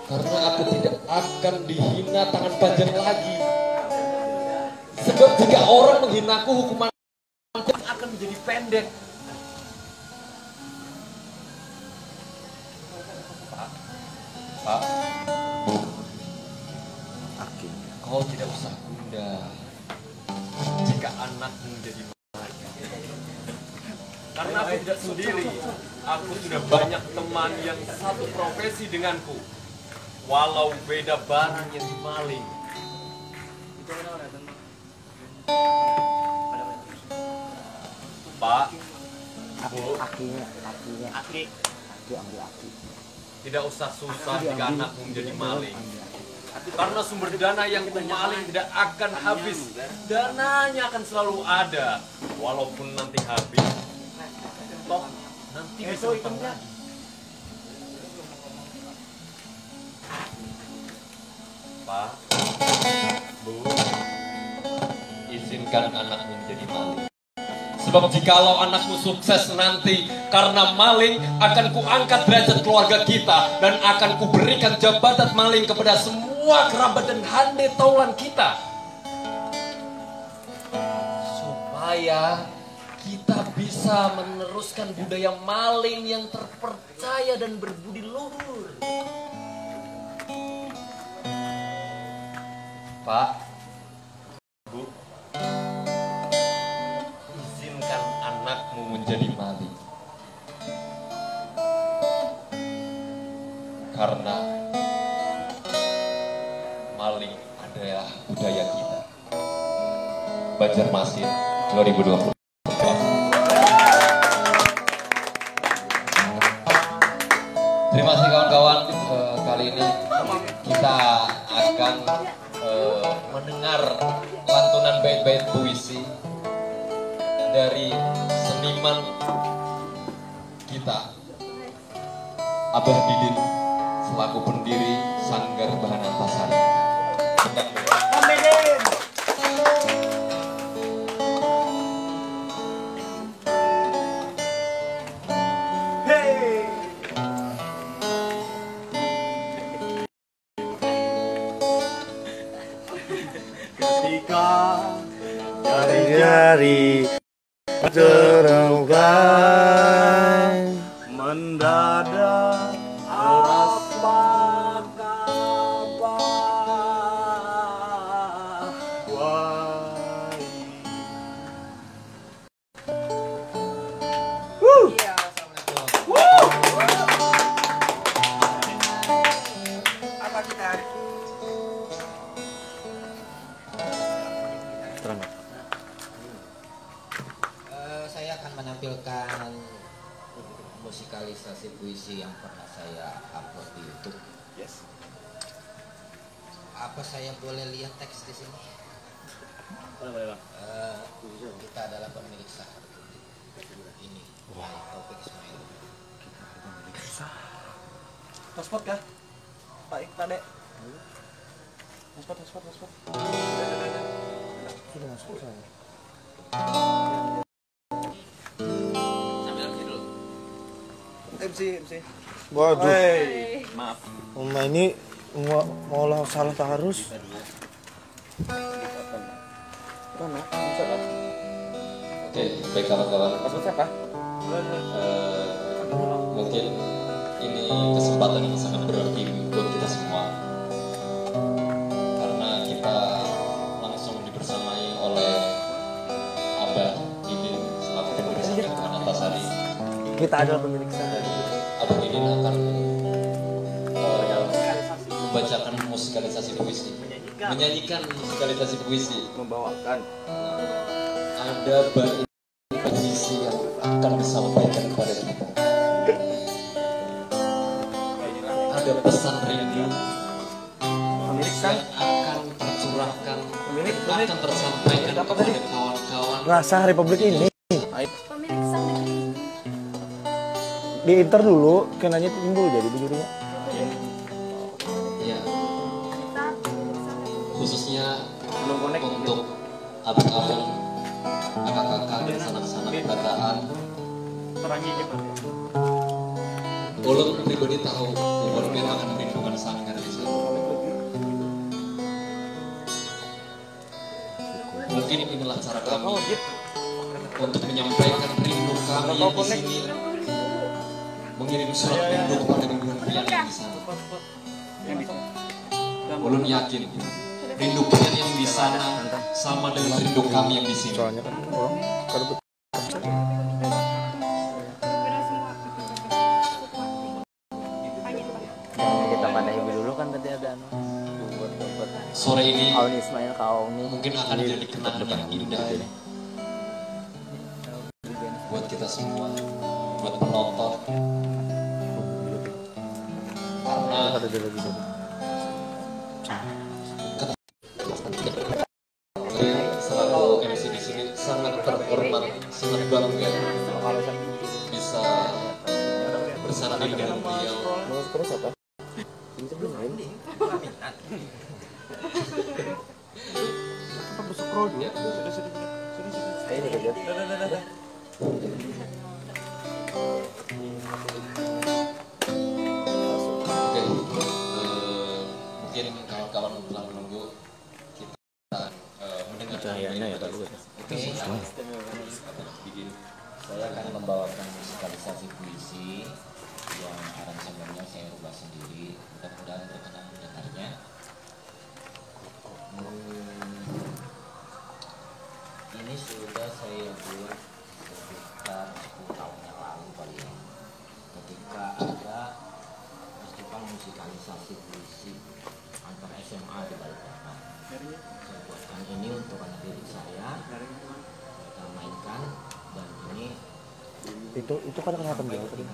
Karena aku tidak akan dihina tangan panjang lagi. Sebab jika orang menghinaku, hukuman akan menjadi pendek. Pak, Bu, kau tidak usah gundah jika anakmu menjadi maling. Karena aku tidak sendiri, aku sudah banyak teman yang satu profesi denganku, walau beda barang yang dimaling. Pak, Bu, Aki. tidak usah susah jika anakmu menjadi maling. Karena sumber dana yang maling tidak akan habis. Dananya akan selalu ada, walaupun nanti habis. Toh, nanti bisa utang lagi. Pak, Bu, izinkan anakmu menjadi maling. Sebab jikalau anakmu sukses nanti karena maling, akan kuangkat derajat keluarga kita dan akan kuberikan jabatan maling kepada semua kerabat dan hande taulan kita. Supaya kita bisa meneruskan budaya maling yang terpercaya dan berbudi luhur. Pak, Bu, izinkan anakmu menjadi maling. Karena maling adalah budaya kita. Banjarmasin 2020. Terima kasih kawan-kawan. Kali ini kita akan mendengar lantunan bait-bait puisi dari seniman kita, Abah Didin, selaku pendiri Sanggar Bahan Antasari. Jari-jari terenggai mendadak apa kabar wahai. Apa kita? Saya akan menampilkan musikalisasi puisi yang pernah saya upload di YouTube. Yes. Apa saya boleh lihat teks di sini? Boleh, Bang. Kita adalah pemilik sah ini. Taufik Ismail. Hotspot kah? Pak Dek. Hotspot. Sudah masuk saya. MC. Waduh. Hey. Maaf. Oma ini mau salah taharus. Oke, baik kawan-kawan. Mungkin ini kesempatan yang sangat berarti buat kita semua, karena kita langsung dibersamai oleh Abah Didin selaku pendiri Sanggar Bahan Antasari. Kita adalah pemilik sah. Abah Didin akan membacakan musikalisasi puisi, menyanyikan musikalisasi puisi, Membawakan. ada bait puisi yang akan disampaikan kepada kita. Ada pesan rindu yang akan tercurahkan, akan tersampaikan kepada kawan-kawan. Rasa Republik ini. Di inter dulu, kenanya timbul jadi bujurnya. Ya, khususnya untuk abang-abang, kakak-kakak dan sanak-sanak berataan. Ulun pribadi tahu bahwa dia akan merindukan Sanggar di sana. Mungkin inilah cara kami untuk menyampaikan rindu kami yang di sini, mengirim surat rindu kepada impian yang di sana. Ulun yakin rindu kalian yang di sana sama dengan rindu kami yang di sini. Soalnya kan orang kada betul. Kita pada ibu dulu kan tadi ada Sore ini Auni Ismail Kauni mungkin akan jadi kenangan yang indah buat kita semua, buat penonton, karena selaku MC di sini sangat terhormat, sangat bangga bisa bersanding dengan beliau. Oke, mungkin kawan-kawan telah menunggu kita mendengar cahayanya ya Pak. Oke, saya akan membawakan musikalisasi puisi yang aransemennya saya rubah sendiri. Mudah-mudahan berkenan mendengarnya. Ini sudah saya buat sekitar 10 tahun yang lalu kali ya. Ketika ada festival musikalisasi puisi antar SMA di Balikpapan. Saya buatkan ini untuk anak didik saya. Kita mainkan dan ini Itu kan kenapa dia tadi?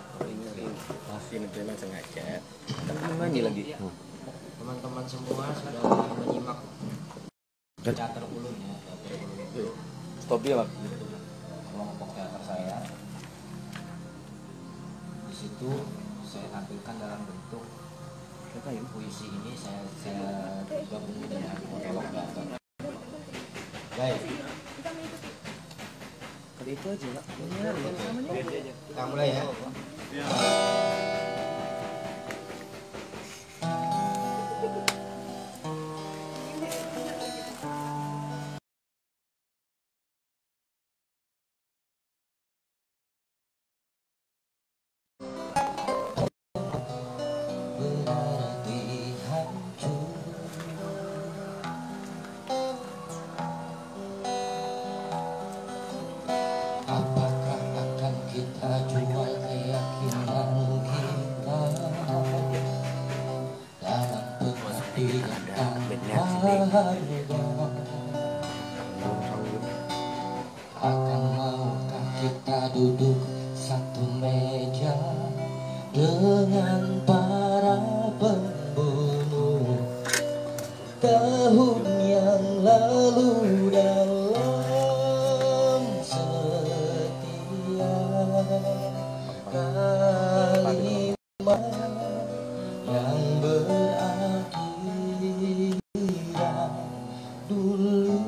Masih memang sengaja. Kan nyanyi lagi. Teman-teman semua sudah menyimak teater ulun ya, teater ulun itu Stop dia, Pak. kelompok teater saya. Di situ saya tampilkan dalam bentuk puisi ini saya gabung dengan monolog teater. Baik. Kali itu aja, Pak. Kita mulai ya. Apakah akan kita jual keyakinan kita dalam pengabdian tanpa harga? Akan maukah kita duduk satu meja dengan para pembunuh tahun yang lalu dalam setiap kalimat yang berakhiran dulu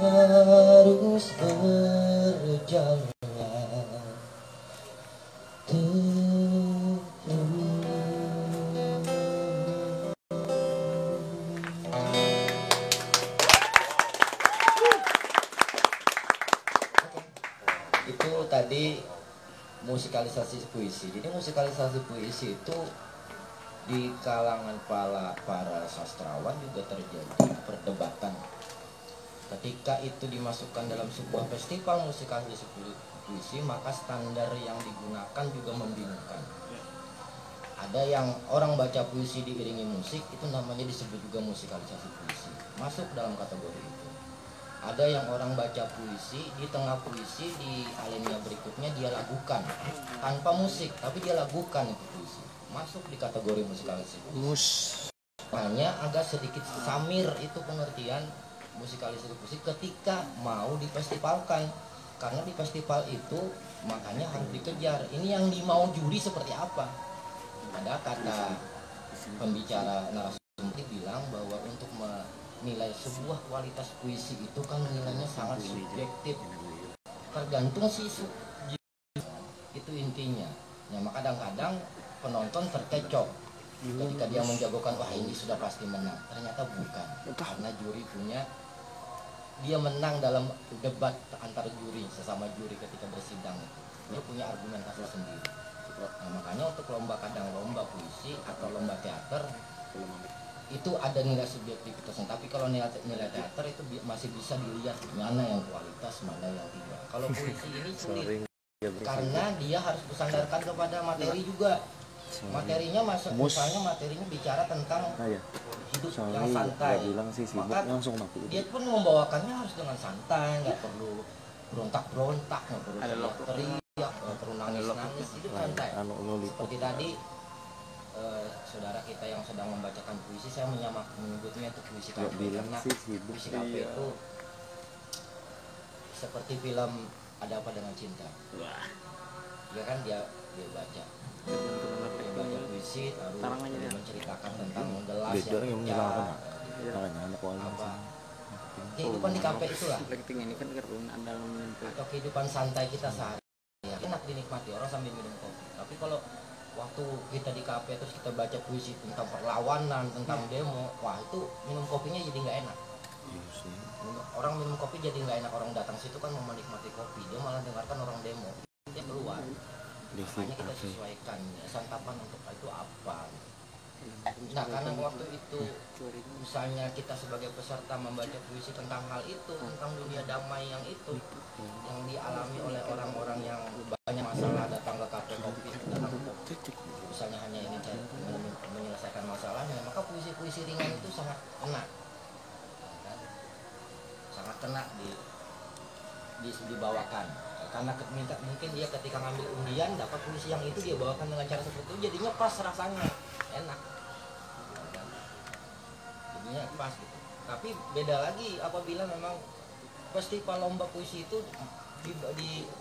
harus berjalan Itu tadi musikalisasi puisi. Jadi musikalisasi puisi itu di kalangan para sastrawan juga terjadi perdebatan. Ketika itu dimasukkan dalam sebuah festival musikalisasi puisi, maka standar yang digunakan juga membingungkan. Ada yang orang baca puisi diiringi musik, itu namanya disebut juga musikalisasi puisi, masuk dalam kategori itu. Ada yang orang baca puisi, di tengah puisi di alinea berikutnya dia lakukan tanpa musik, tapi dia lakukan itu puisi, masuk di kategori musikalisasi puisi. Makanya agak sedikit samir itu pengertian musikalisasi puisi ketika mau difestivalkan, karena di festival itu makanya harus dikejar ini yang dimau juri seperti apa. Ada kata pembicara narasumber bilang bahwa untuk menilai sebuah kualitas puisi itu kan nilainya sangat subjektif, tergantung si itu intinya. Ya, maka kadang-kadang penonton terkecoh ketika dia menjagokan wah ini sudah pasti menang, ternyata bukan, karena juri punya, dia menang dalam debat antar juri, sesama juri ketika bersidang itu dia punya argumentasi sendiri. Nah, makanya untuk lomba puisi atau lomba teater itu ada nilai subjektivitasnya, tapi kalau nilai teater itu masih bisa dilihat mana yang kualitas, mana yang tidak. Kalau puisi ini sulit karena dia harus bersandarkan kepada materi juga. Materinya misalnya materinya bicara tentang hidup yang santai, maka dia pun membawakannya harus dengan santai, nggak perlu berontak-berontak, nggak perlu teriak, nggak perlu nangis-nangis, itu santai. Seperti tadi saudara kita yang sedang membacakan puisi, saya menyebutnya itu puisi kafe, karena puisi kafe itu seperti film Ada Apa Dengan Cinta. Ya kan, dia baca puisi, lalu menceritakan tentang gelas yang pecah, kehidupan di kafe itulah, atau kehidupan santai kita sehari, ya, enak dinikmati orang sambil minum kopi. Tapi kalau waktu kita di kafe terus kita baca puisi tentang perlawanan, tentang demo, wah itu minum kopinya jadi nggak enak. Orang minum kopi jadi nggak enak, orang datang situ kan mau menikmati kopi, dia malah dengarkan orang demo, dia keluar. Makanya kita sesuaikan ya, santapan untuk itu apa. Nah, karena waktu itu misalnya kita sebagai peserta membaca puisi tentang hal itu, tentang dunia damai yang itu yang dialami oleh orang-orang yang banyak masalah datang ke kafe kopi, misalnya hanya ini menyelesaikan masalahnya, maka puisi-puisi ringan itu sangat kena, sangat kena dibawakan. Karena mungkin dia ketika ngambil undian dapat puisi yang itu, dia bawakan dengan cara seperti itu, jadinya pas rasanya, enak, jadinya pas gitu. Tapi beda lagi apabila memang festival lomba puisi itu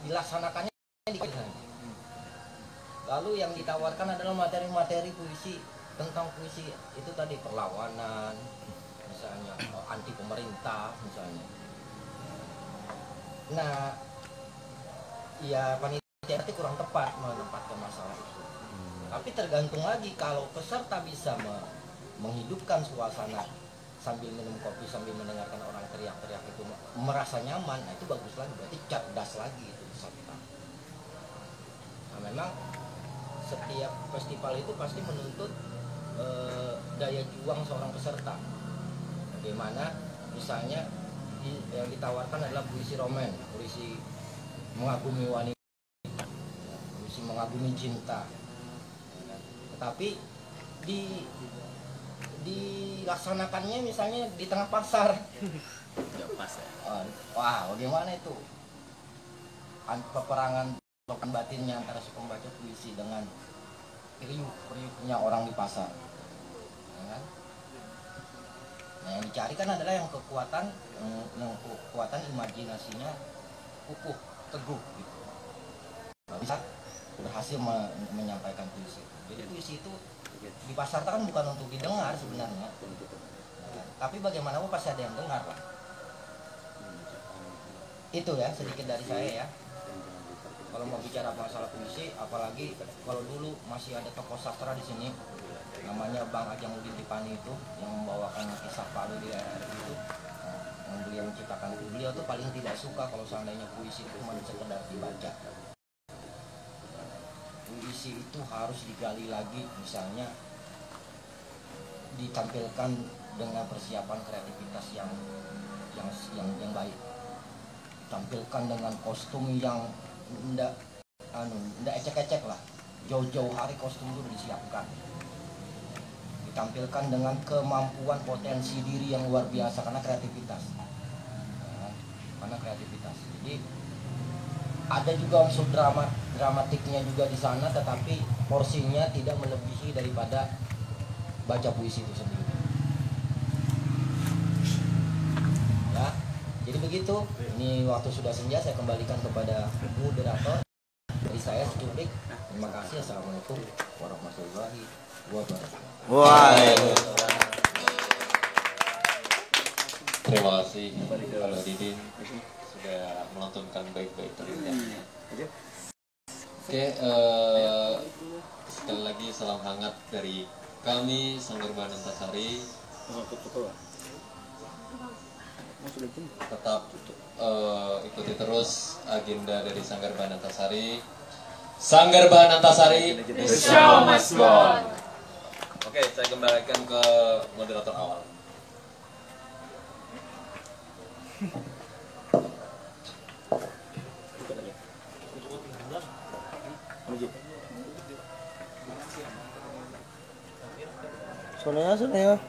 dilaksanakannya di sana. Lalu yang ditawarkan adalah materi-materi puisi tentang puisi itu tadi, perlawanan misalnya, anti pemerintah misalnya. Nah, ya panitia itu kurang tepat menempatkan masalah itu. Tapi tergantung lagi, kalau peserta bisa menghidupkan suasana sambil minum kopi, sambil mendengarkan orang teriak-teriak itu merasa nyaman, nah itu bagus lagi, berarti cerdas lagi itu peserta. Nah, memang setiap festival itu pasti menuntut daya juang seorang peserta. Bagaimana misalnya yang ditawarkan adalah puisi roman, puisi mengagumi wanita, puisi mengagumi cinta, tetapi dilaksanakannya misalnya di tengah pasar. Wah, bagaimana itu peperangan batinnya antara si pembaca puisi dengan periuknya orang di pasar, ya kan? Nah, yang dicari kan adalah yang kekuatan imajinasinya kukuh, teguh gitu, bisa berhasil menyampaikan puisi. Jadi puisi itu dipasarkan bukan untuk didengar sebenarnya, tapi bagaimanapun pasti ada yang dengar lah. Itu ya sedikit dari saya ya. Kalau mau bicara masalah puisi, apalagi kalau dulu masih ada tokoh sastra di sini, namanya Bang Ajang Udin Tipani itu, yang membawakan kisah Palu di RRI itu, yang beliau menciptakan publik. beliau tuh paling tidak suka kalau seandainya puisi itu cuma sekedar dibaca. Puisi itu harus digali lagi, misalnya ditampilkan dengan persiapan kreativitas yang baik, ditampilkan dengan kostum yang ndak ecek-ecek lah, jauh-jauh hari kostum itu disiapkan, ditampilkan dengan kemampuan potensi diri yang luar biasa karena kreativitas. Jadi ada juga unsur dramatiknya juga di sana, tetapi porsinya tidak melebihi daripada baca puisi itu sendiri. Ya, jadi begitu. Ini waktu sudah senja, saya kembalikan kepada moderator. Dari saya Cuplik. Terima kasih. Assalamualaikum warahmatullahi wabarakatuh. Terima kasih Pak Didin sudah melantunkan baik-baik terindah. Oke, sekali lagi salam hangat dari kami Sanggar Bahan Antasari. Tetap ikuti terus agenda dari Sanggar Bahan Antasari. Sanggar Bahan Antasari, the show must go on. Oke, saya kembalikan ke moderator awal. Soalnya.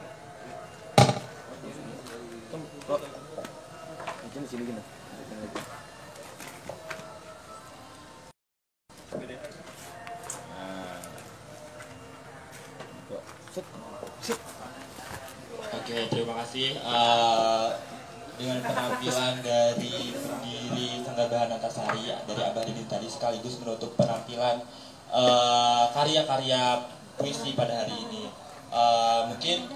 Oke, terima kasih. Dengan penampilan dari pendiri Sanggar Bahan Antasari dari Abah Didin tadi sekaligus menutup penampilan karya-karya puisi pada hari ini. Mungkin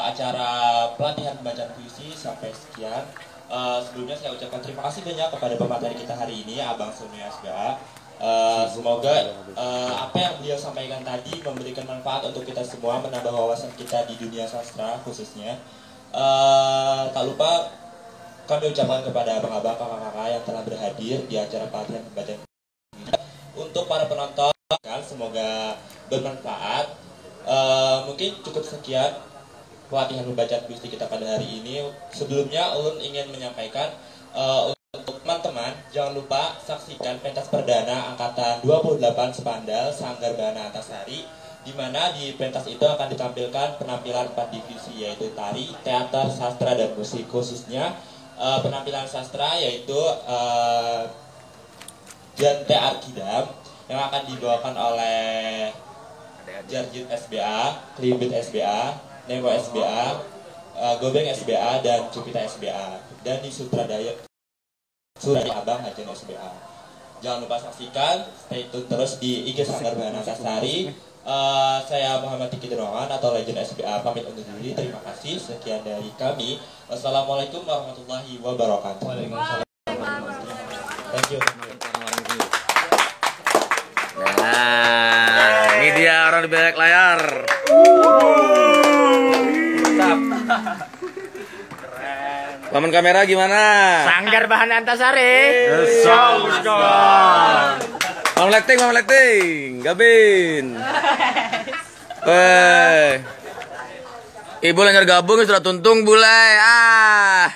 acara pelatihan pembacaan puisi sampai sekian. Sebelumnya saya ucapkan terima kasih banyak kepada pemateri kita hari ini, Abang Sony SBA. Semoga apa yang beliau sampaikan tadi memberikan manfaat untuk kita semua, menambah wawasan kita di dunia sastra khususnya. Tak lupa kami ucapkan kepada abang-abang, kakak-kakak yang telah berhadir di acara pelatihan pembacaan puisi. Untuk para penonton, semoga bermanfaat. Mungkin cukup sekian pelatihan pembacaan puisi kita pada hari ini. Sebelumnya Ulun ingin menyampaikan untuk teman-teman jangan lupa saksikan pentas perdana angkatan 28 Spandal Sanggar Bahan Antasari, di mana di pentas itu akan ditampilkan penampilan 4 divisi, yaitu tari, teater, sastra, dan musik. Khususnya penampilan sastra yaitu Jante Arkidam yang akan dibawakan oleh Jarjit SBA, Klibit SBA, Nemo SBA, Gobeng SBA, dan Cupita SBA, dan disutradaya Abang Hajan SBA. Jangan lupa saksikan, stay tune terus di IG Sanggar Bahan Antasari. Saya Muhammad Tiki Derawan atau Legend SBA pamit undur diri. Terima kasih, sekian dari kami. Wassalamualaikum warahmatullahi wabarakatuh. Thank you. Nah, ini dia orang di balik layar. Paman kamera gimana? Sanggar Bahan Antasari. Mam lecting, Gabin. Ibu lancar gabung sudah tuntung bulai.